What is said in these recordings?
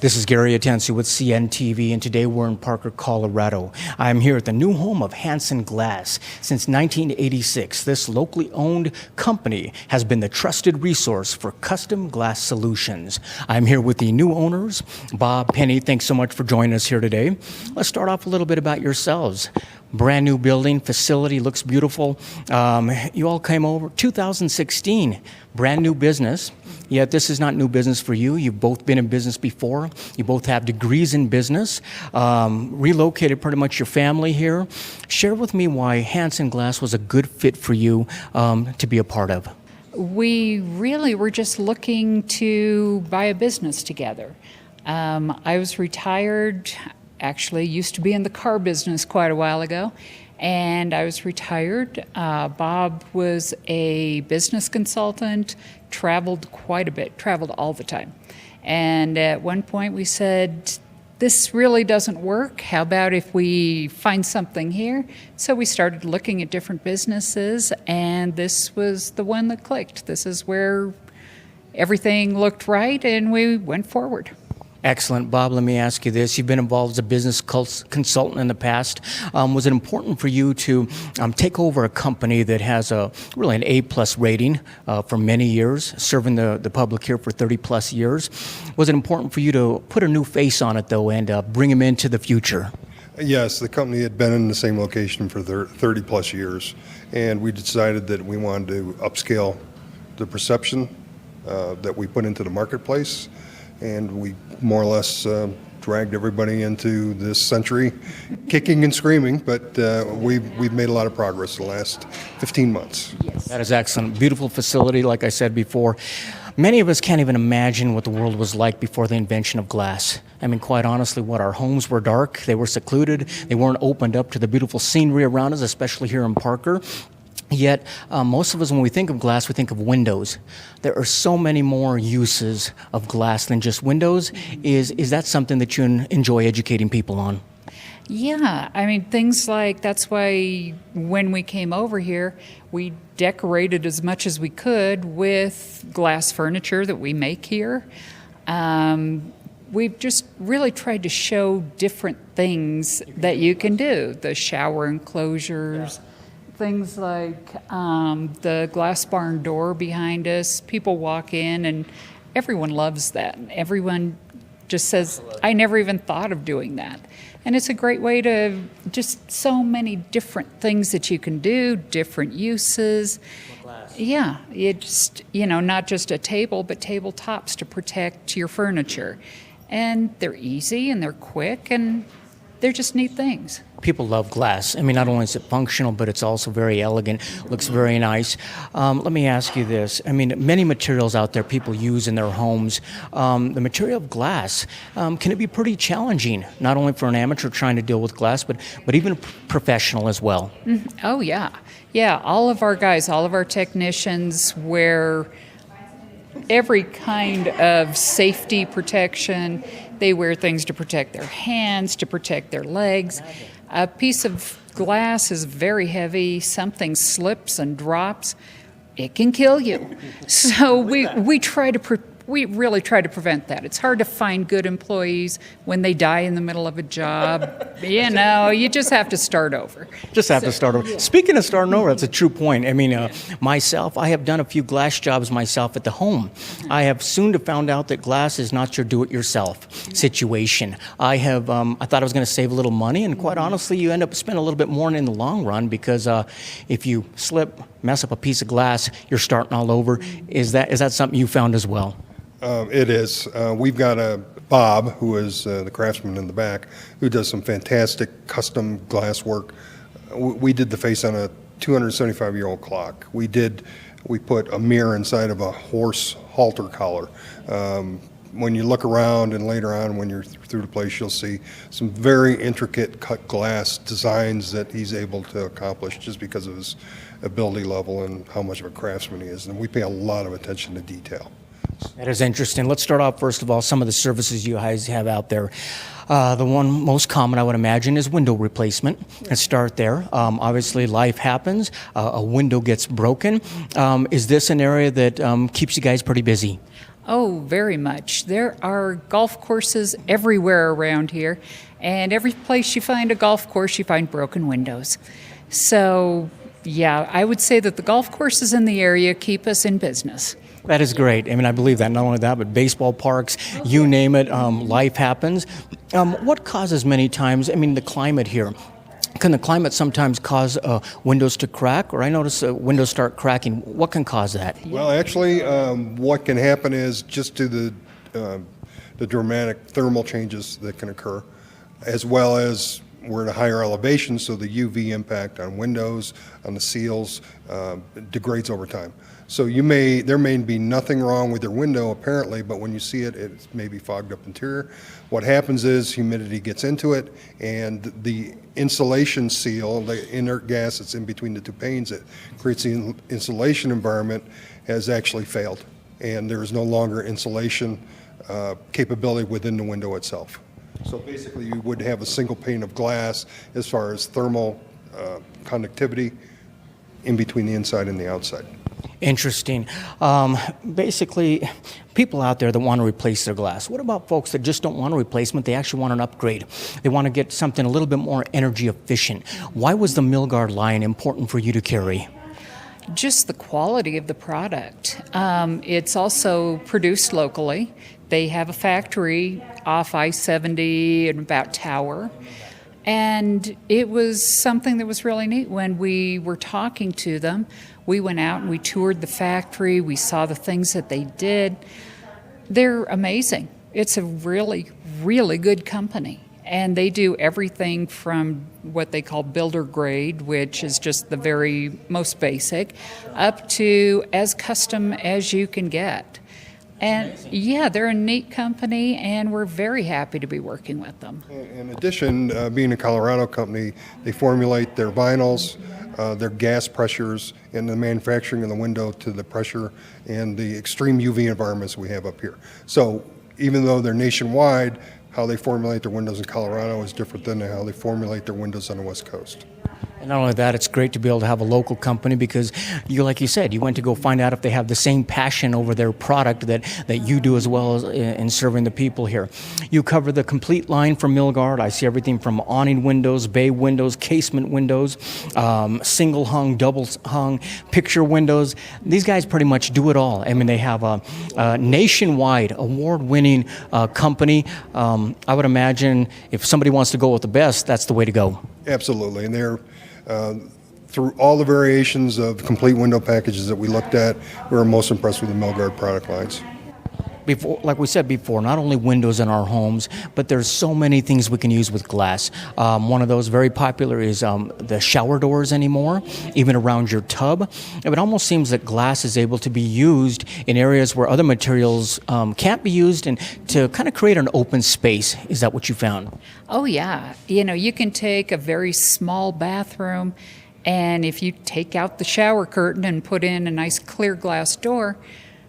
This is Gary Atencio with CNTV, and today we're in Parker, Colorado. I'm here at the new home of Hansen Glass. Since 1986, this locally owned company has been the trusted resource for custom glass solutions. I'm here with the new owners, Bob, Penny. Thanks so much for joining us here today. Let's start off a little bit about yourselves. Brand new building, facility, looks beautiful. You all came over 2016, brand new business. Yet this is not new business for you. You've both been in business before. You both have degrees in business. Relocated pretty much your family here. Share with me why Hansen Glass was a good fit for you to be a part of. We really were just looking to buy a business together. I was retired. Actually used to be in the car business quite a while ago, and I was retired. Bob was a business consultant, traveled quite a bit, traveled all the time. And at one point we said, this really doesn't work. How about if we find something here? So we started looking at different businesses, and this was the one that clicked. This is where everything looked right, and we went forward. Excellent. Bob, let me ask you this. You've been involved as a business consultant in the past. Was it important for you to take over a company that has really an A+ rating for many years, serving the public here for 30+ years? Was it important for you to put a new face on it, though, and bring them into the future? Yes, the company had been in the same location for 30+ years, and we decided that we wanted to upscale the perception that we put into the marketplace. And we more or less dragged everybody into this century, kicking and screaming, but we've made a lot of progress in the last 15 months. Yes. That is excellent. Beautiful facility, like I said before. Many of us can't even imagine what the world was like before the invention of glass. I mean, quite honestly, our homes were dark, they were secluded, they weren't opened up to the beautiful scenery around us, especially here in Parker. Yet, most of us, when we think of glass, we think of windows. There are so many more uses of glass than just windows. Is that something that you enjoy educating people on? Yeah, I mean, things like, that's why when we came over here, we decorated as much as we could with glass furniture that we make here. We've just really tried to show different things that you can do. The shower enclosures. Yeah. Things like the glass barn door behind us. People walk in and everyone loves that. Everyone just says, I never even thought of doing that. And it's a great way to just so many different things that you can do, different uses. Yeah, it's, not just a table, but tabletops to protect your furniture. And they're easy and they're quick and they're just neat things. People love glass. I mean, not only is it functional, but it's also very elegant, looks very nice. Let me ask you this. I mean, many materials out there people use in their homes. The material of glass, can it be pretty challenging, not only for an amateur trying to deal with glass, but even a professional as well? Oh, yeah. Yeah, all of our guys, all of our technicians wear every kind of safety protection. They wear things to protect their hands, to protect their legs. A piece of glass is very heavy. Something slips and drops, it can kill you. So we really try to prevent that. It's hard to find good employees when they die in the middle of a job. You just have to start over. Yeah. Speaking of starting over, that's a true point. I mean, myself, I have done a few glass jobs myself at the home. I have soon found out that glass is not your do-it-yourself situation. I thought I was going to save a little money, and quite honestly, you end up spending a little bit more in the long run because if you mess up a piece of glass, you're starting all over. Is that something you found as well? It is. We've got a Bob, who is the craftsman in the back, who does some fantastic custom glass work. We did the face on a 275-year-old clock. We put a mirror inside of a horse halter collar. When you look around and later on when you're through the place, you'll see some very intricate cut glass designs that he's able to accomplish just because of his ability level and how much of a craftsman he is. And we pay a lot of attention to detail. That is interesting. Let's start off, first of all, some of the services you guys have out there. The one most common, I would imagine, is window replacement. Let's start there. Obviously, life happens. A window gets broken. Is this an area that keeps you guys pretty busy? Oh, very much. There are golf courses everywhere around here, and every place you find a golf course, you find broken windows. So, yeah, I would say that the golf courses in the area keep us in business. That is great. I mean, I believe that. Not only that, but baseball parks, you name it, life happens. What causes many times, I mean, the climate here, can the climate sometimes cause windows to crack? Or I notice windows start cracking. What can cause that? Well, actually, what can happen is just to the dramatic thermal changes that can occur, as well as we're at a higher elevation, so the UV impact on windows, on the seals, degrades over time. So there may be nothing wrong with your window apparently, but when you see it, it's maybe fogged up interior. What happens is humidity gets into it, and the insulation seal, the inert gas that's in between the two panes that creates the insulation environment, has actually failed, and there is no longer insulation capability within the window itself. So basically, you would have a single pane of glass as far as thermal conductivity in between the inside and the outside. Interesting. Basically, people out there that want to replace their glass. What about folks that just don't want a replacement? They actually want an upgrade. They want to get something a little bit more energy efficient. Why was the Milgard line important for you to carry? Just the quality of the product. It's also produced locally. They have a factory off I-70 and about Tower. And it was something that was really neat. When we were talking to them, we went out and we toured the factory. We saw the things that they did. They're amazing. It's a really, really good company. And they do everything from what they call builder grade, which is just the very most basic, up to as custom as you can get. And yeah, they're a neat company, and we're very happy to be working with them. In addition, being a Colorado company, they formulate their vinyls, their gas pressures, and the manufacturing of the window to the pressure and the extreme UV environments we have up here. So even though they're nationwide, how they formulate their windows in Colorado is different than how they formulate their windows on the West Coast. And not only that, it's great to be able to have a local company because, like you said, you went to go find out if they have the same passion over their product that you do as well as in serving the people here. You cover the complete line from Milgard. I see everything from awning windows, bay windows, casement windows, single hung, double hung, picture windows. These guys pretty much do it all. I mean, they have a nationwide award-winning company. I would imagine if somebody wants to go with the best, that's the way to go. Absolutely, and they're through all the variations of complete window packages that we looked at, we were most impressed with the Milgard product lines. Before, like we said before, not only windows in our homes, but there's so many things we can use with glass. One of those very popular is the shower doors anymore, even around your tub. It almost seems that glass is able to be used in areas where other materials can't be used, and to kind of create an open space. Is that what you found? Oh, yeah. You know, you can take a very small bathroom, and if you take out the shower curtain and put in a nice clear glass door,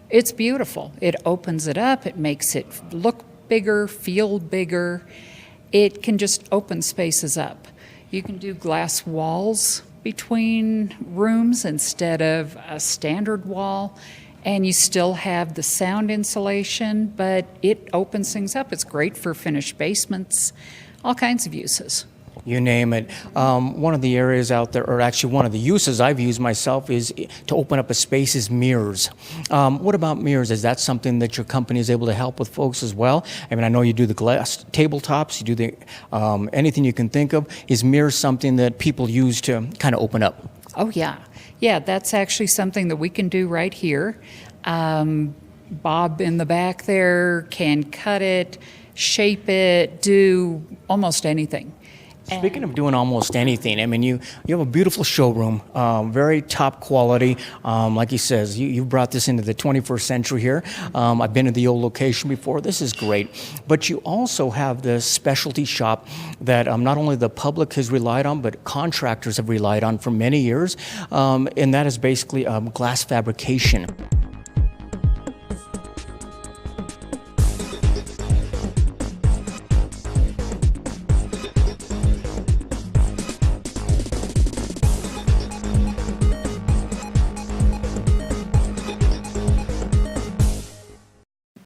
it's beautiful. It opens it up. It makes it look bigger, feel bigger. It can just open spaces up. You can do glass walls between rooms instead of a standard wall, and you still have the sound insulation, but it opens things up. It's great for finished basements, all kinds of uses. You name it. One of the areas out there, or actually one of the uses I've used myself, is to open up a space is mirrors. What about mirrors? Is that something that your company is able to help with folks as well? I mean, I know you do the glass tabletops, you do the anything you can think of. Is mirrors something that people use to kind of open up? Oh, yeah. Yeah, that's actually something that we can do right here. Bob in the back there can cut it, shape it, do almost anything. Speaking of doing almost anything, I mean, you have a beautiful showroom, very top quality. Like he says, you brought this into the 21st century here. I've been to the old location before. This is great. But you also have the specialty shop that not only the public has relied on, but contractors have relied on for many years, and that is basically glass fabrication.